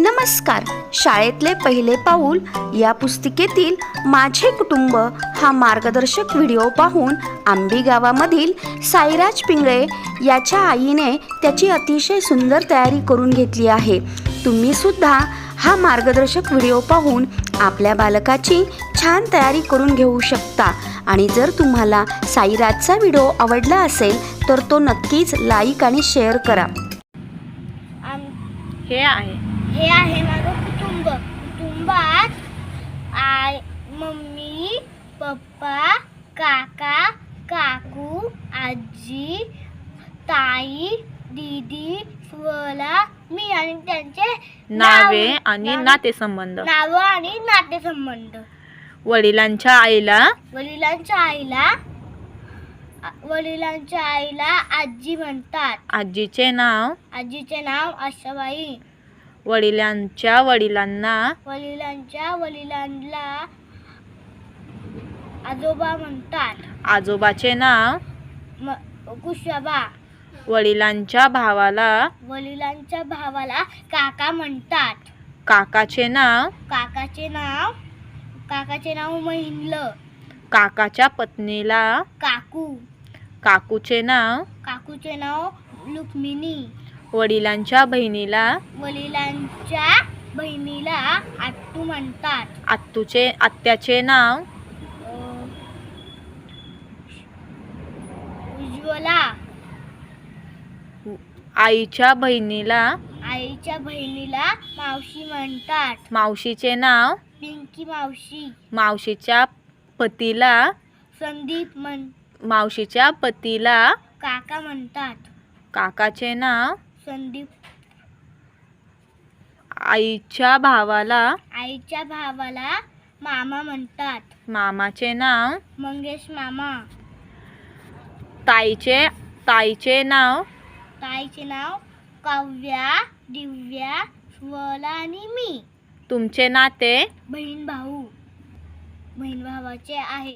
नमस्कार. शाळेतले पहिले पाऊल या पुस्तिकेतील माझे कुटुंब हा मार्गदर्शक व्हिडिओ पाहून आंबी गावामधील साईराज पिंगळे याच्या आईने त्याची अतिशय सुंदर तयारी करून घेतली आहे. तुम्ही सुद्धा हा मार्गदर्शक व्हिडिओ पाहून आपल्या बालकाची छान तयारी करून घेऊ शकता. आणि जर तुम्हाला साईराजचा व्हिडिओ आवडला असेल तर तो नक्कीच लाईक आणि शेअर करा. हे आहे माझं कुटुंब. कुटुंबात मम्मी, पप्पा, काका, काकू, आजी, ताई, दीदी, स्वला, मी आणि त्यांचे नावे आणि नातेसंबंध. वडिलांच्या आईला आजी म्हणतात. आजीचे नाव आशाबाई. वडिलांच्या वडिलांना आजोबा म्हणतात. आजोबाचे नाव कुशाबा. वडिलांच्या भावाला काका म्हणतात. काकाचे नाव महिंद्र. काकाच्या पत्नीला काकूचे नाव लुक्मिनी. वडिलांच्या बहिणीला आत्तू म्हणतात. आत्याचे नाव उज्ज्वला. आईच्या बहिणीला मावशी म्हणतात. मावशीचे नाव पिंकी मावशी. मावशीच्या पतीला संदीप मावशीच्या पतीला काका म्हणतात. काकाचे नाव संदीप. आईच्या भावाला मामा म्हणतात. मामाचे नाव मंगेश मामा. ताईचे नाव काव्या, दिव्या, स्वला आणि मी. तुमचे नाते बहीण भावाचे आहे.